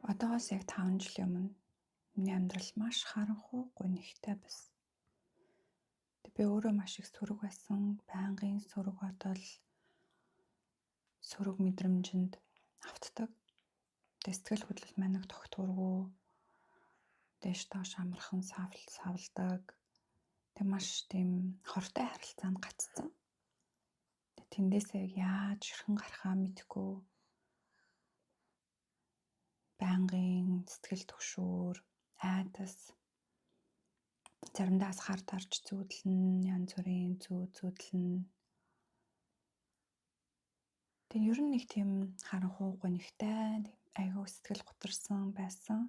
Одоогоос яг 5 жилийн өмнө миний амьдрал маш харанхуй гонигтай байсан. Би өөрөө маш их сөрөг байсан. Байнгын сөрөг бодол, сөрөг мэдрэмжинд автдаг. Сэтгэл хөдлөл маань тогтворгүй, дэш доош амархан савлдаг. Маш тийм хортой харилцаанд гацсан. Тэндээсээ яаж ширхэн гарахаа мэдэхгүй. Байнгын сэтгэл түгшүүр, айдас, заримдаас хар тарж зүүдлэн, янз бүрийн зүүдлэн. Тэг ер нь нэг тийм харанхуй гонигтай, айгүй сэтгэл гутарсан байсан.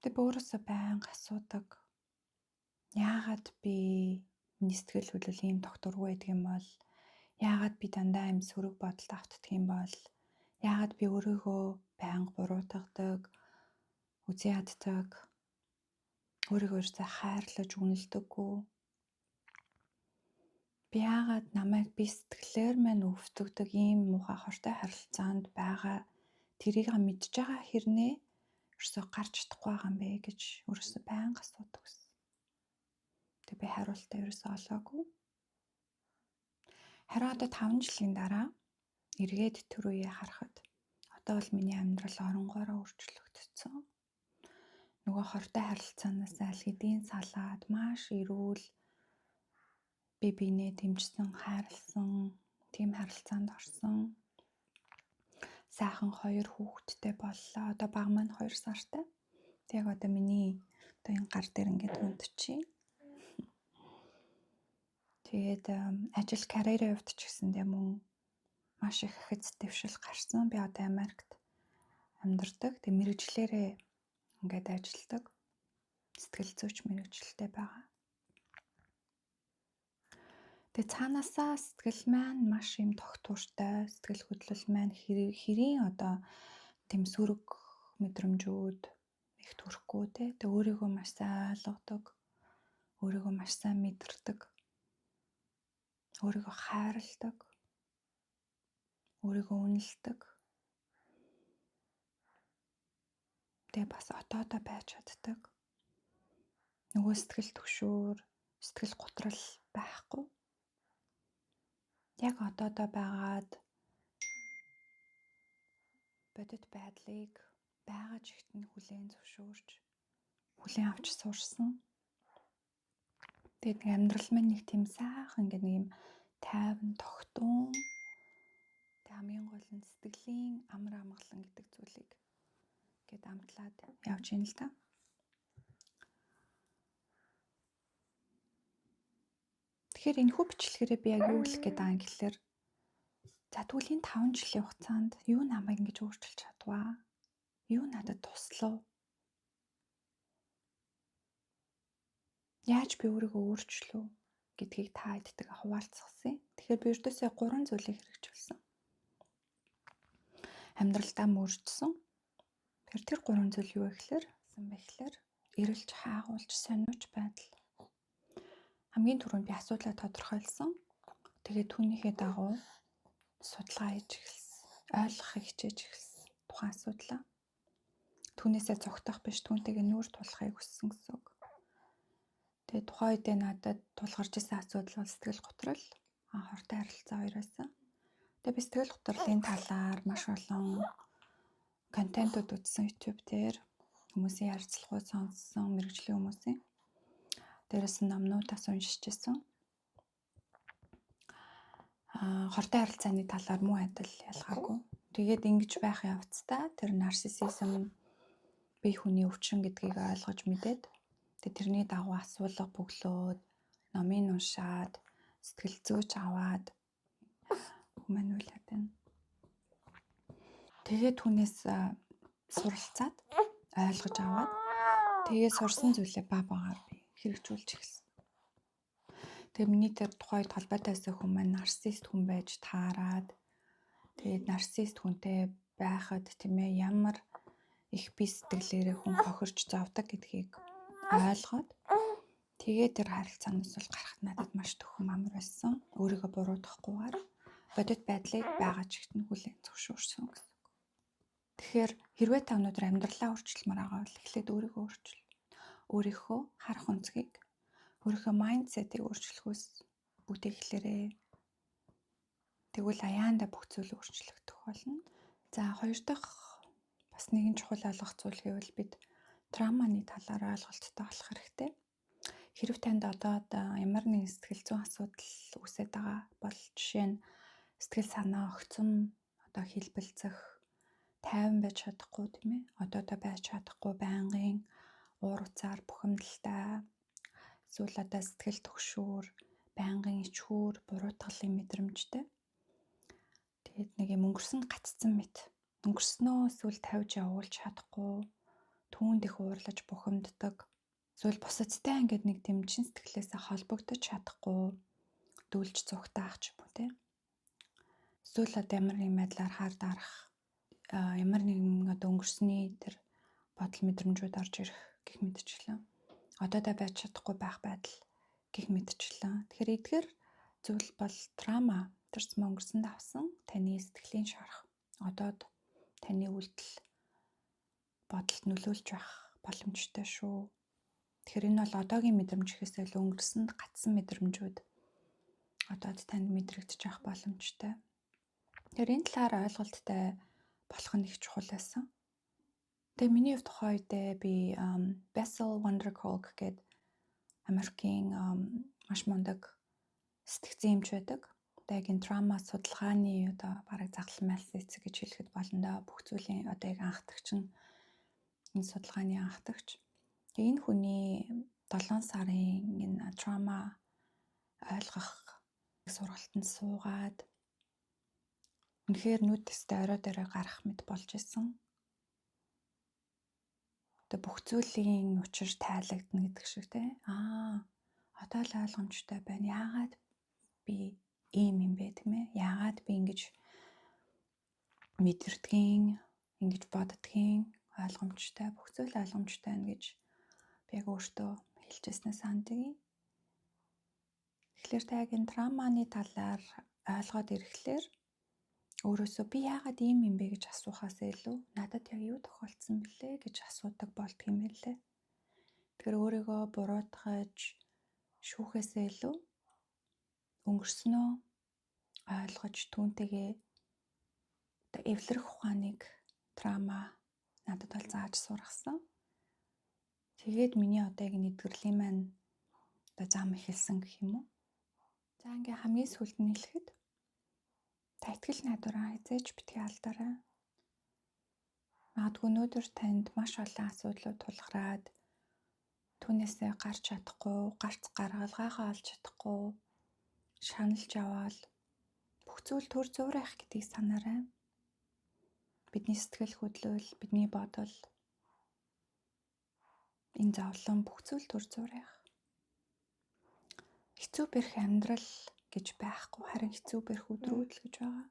Тэг өөрөөсөө байнга асуудаг. Яагаад би миний сэтгэл хөдлөл ийм тогтворгүй байдаг юм бол? Яагаад би дандаа ийм сөрөг бодолд автдаг юм бол? Яагаад би өөрийгөө байнга буруутгадаг, үзий яддаг, өөрийгөө хайрлаж үнэлдэггүй? Би яагаад намайг би сэтгэлээр маань өвтгдөг ийм муухай хортой харилцаанд байгаа тэрийг мэдж байгаа хэрнээ ерөөсөө гарч чадахгүй байгаа юм бэ гэж өөрөөсөө байнга асуудаг гэсэн. Тэг би хариултаа ерөөсөө олоогүй. Харин одоо 5 жилийн дараа эргээд тэр үеэ харахад одоо бол миний амьдрал оронгоороо өөрчлөгдсөн. Нөгөө хортой харилцаанаас аль хэдийн салаад маш эрүүл би бинээ дэмжсэн, хайрлсан, тийм харилцаанд орсон. Сайхан 2 хүүхэдтэй боллоо. Одоо баг маань 2 сартай. Тэг одоо миний одоо энэ гар дээр ингээд унтчихъя. Тэгээд ажил карьерийн хувьд ч гэсэндээ мөн маш их хэц дэвшил гарсан. Би одоо Америкт амьдардаг. Тэг мэргэжлэрээ ингээд ажилладаг. Сэтгэл зүйч мэргэжилтэй байгаа. Тэг цаанаасаа сэтгэл маань маш юм тогтвортой, сэтгэл хөдлөл маань хэрийн одоо тэм сөрөг мэдрэмжүүд их төрөхгүй те. Тэг өөрийгөө маш сайн ойлгодог, өөрийгөө маш сайн мэдэрдэг, өөрийгөө хайрладаг, өөрийгөө үнэлдэг. Тэг бас одоодоо байж чаддаг. Нөгөө сэтгэл түгшүүр, сэтгэл готрол байхгүй. Яг одоодоо байгаад бодит байдлыг байгаа чигт нь хүлээн зөвшөөрч хүлээн авч сурсан. Тэгээд амьдрал маань нэг тийм сайхан ингээд нэг юм тайван тогтун. Тэг хамгийн гол нь сэтгэлийн амар амгалан гэдэг зүйлийг гээд амтлаад явж ийн л та. Тэгэхээр энэ хүү бичлэгээрээ би яг юу хэлэх гээд байгаа юм гэхэлэр за тэгвэл энэ 5 жилийн хугацаанд юу намайг ингэж өөрчилж чадваа? Юу надад туслав? Яаж би өөрийгөө өөрчлөв гэдгийг та эдтэйгээ хуваалцсан. Тэгэхээр би ердөөсөө 3 зүйлийг хэрэгжүүлсэн. Амьдралдаа мөржсөн. Тэгэхээр тэр 3 зүйл юу гэхэлэр эрэлж хаагуулж сониуч байдал. Хамгийн түрүүнд би асуудлаа тодорхойлсон. Тэгээд түүнийхээ дагуу судалгаа хийж эхэлсэн. Ойлгохыг хичээж эхэлсэн. Тухайн асуудлаа. Түүнээсээ зогтох биш, түүнтэйгээ нүүр тулахыг хүссэн гэсэн үг. Тэгээд тухайн үедээ надад тулгарч исэн асуудал бол сэтгэл готрол, хортой харилцаа хоёроос. Тэгээд би сэтгэл готрлын талаар маш олон контентууд үзсэн YouTube дээр, хүмүүсийн ярилцлагууд сонссон, мэргэжлийн хүмүүсийн. Дээрээс нь номнуудаас уншиж ирсэн. Хортой харилцааны талаар муу адил ялгаагүй. Тэгээд ингэж байх явцдаа тэр нарциссизм бие хүний өвчин гэдгийг ойлгож мэдээд тэрний дагуу асуулга бөглөөд, номын уншаад, сэтгэл зүйч аваад хүмүүнүүлээд байна. Тэгээд түүнээс суралцаад ойлгож аваад тэгээд сурсан зүйлээ багаар би хэрэгжүүлж эхэлсэн. Тэгээд миний тэр тухайд холбоотой байсан хүн маань нарциссист хүн байж таарад тэгээд нарциссист хүнтэй байхад тийм ээ ямар их бие сэтгэлээрээ хүн хохирч зовдөг гэдгийг ойлгоод тэгээд тэр харилцаанаас бол гарахд надад маш төхөм амар байсан. Өөрийгөө буруутгахгүйгээр бодит байдлыг байгаа чигт нь хүлээн зөвшөөрсөн гэсэн үг. Тэгэхээр хэрвээ та өнөөдөр амьдралаа өөрчилмөр байгаа бол эхлээд өөрийгөө өөрчил. Өөрийнхөө харах өнцгийг, өөрийнхөө майндсетийг өөрчлөхөөс бүгдийг эхлээрээ. Тэгвэл аяанда бүх зүйл өөрчлөгдөх болно. За хоёр дахь бас нэгэн чухал ойлгох зүйл гэвэл бид травманы талаар ойлголттой болох хэрэгтэй. Хэрв танд одоо ямар нэгэн сэтгэл зүйн асуудал үүсэж байгаа бол жишээ нь сэтгэл санаа огцом, одоо хэлбэлцэх, тайван байж чадахгүй тийм ээ. Одоодоо байж чадахгүй, байнгын уур уцаар бухимдалтай, эсвэл одоо сэтгэл түгшүүр, байнгын ичхүүр, буруутгалын мэдрэмжтэй. Тэгээд нэг юм өнгөрсөн гаццсан мэт. Өнгөрснөө эсвэл тавьж явуулж чадахгүй, түүнд их уурлаж бухимддаг. Эсвэл бусадтай ингээд нэг тийм чин сэтгэлээсээ холбогдож чадахгүй, дүүлж зүгтаах ч юм уу тийм. Эсвэл одоо ямар нэгэн байдлаар хар дарах, ямар нэгэн одоо өнгөрсний тэр бодол мэдрэмжүүд орж ирэх гэх мэтчлэн. Одоодоо байж чадахгүй байх байдал гэх мэтчлэн. Тэгэхээр эдгээр зүйл бол траума, тэрс өнгөрсөнд авсан таны сэтгэлийн шарах. Одоод таны үйлдэл бодолд нөлөөлж байх боломжтой шүү. Тэгэхээр энэ бол одоогийн мэдрэмж гэхээсээ илүү өнгөрсөнд гацсан мэдрэмжүүд одоод танд мэдрэгдэж авах боломжтой. Тэгэхээр энэ талаар ойлголттой болох нь их чухал байсан. Тэгээ миний хувьд тухайн үедээ би Bessel van der Kolk гэдэг Америкийн маш мундаг сэтгцэн эмч байдаг. Одоо яг энэ траума судалгааны одоо бараг загалмайлсан эцэг гэж хэлэхэд болно. Бүх зүйлийн одоо яг анхдагч нь энэ судалгааны анхдагч. Тэгээ энэ хүний 7 сарын энэ траума ойлгох сургалтанд суугаад үнэхээр нүд тест орой дээрээ гарах мэт болж исэн. Тэгээ бүх зүйлийн учир тайлагдана гэдэг шиг тийм. Одоо л ойлгомжтой байна. Яагаад би ийм юм бэ тийм ээ? Яагаад би ингэж мэдэрдгийн, ингэж боддгийн ойлгомжтой, бүх зүйл ойлгомжтой байна гэж би яг өөртөө хэлжсэнээ сандгийг. Тэгэхээр та яг энэ трауманы талаар ойлгоод ирэхлээр өөрөөсөө би яагаад ийм юм бэ гэж асуухаас илүү надад яг юу тохиолдсон бэлээ гэж асуудаг болдго юм байлээ. Тэгэхээр өөрийгөө буруутгаж шүүхээсээ илүү өнгөрснөө ойлгож түүнтэйгээ одоо эвлэрэх ухааныг траума надад бол зааж сургасан. Тэгээд миний одоо яг нэдгэрлийн маань одоо зам эхэлсэн гэх юм уу. За ингээ хамгийн сүүлд нь хэлэхэд та итгэл найдвараа эзэж битгий алдаарай. Магадгүй өнөөдөр танд маш олон асуудлууд тулгараад түүнээсээ гарч чадахгүй, гарц гаргалгаагаа олж чадахгүй, шаналж аваад бүх зүйл төр зуурах гэдгийг санаарай. Бидний сэтгэл хөдлөл, бидний бодол энэ зовлон бүх зүйл төр зуурах. Хэцүү бэрх амьдрал гэж байхгүй, харин хэцүү бэрх өдрүүд л гэж байгаа.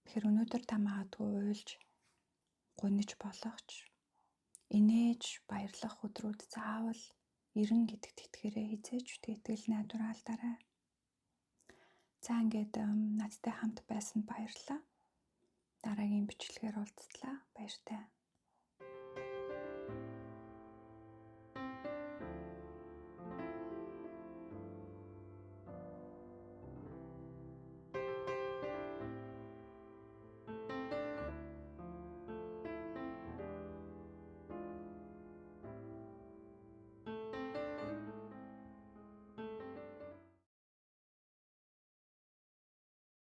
Тэгэхээр өнөөдөр та магадгүй уйлж, гуниж болохч, инээж баярлах өдрүүд заавал ирнэ гэдэгт итгээрэй, хизээч итгэл найдвараа алдаарай. За ингээд надтай хамт байсанд баярлалаа. Дараагийн бичлэгээр уулзлаа. Баяртай.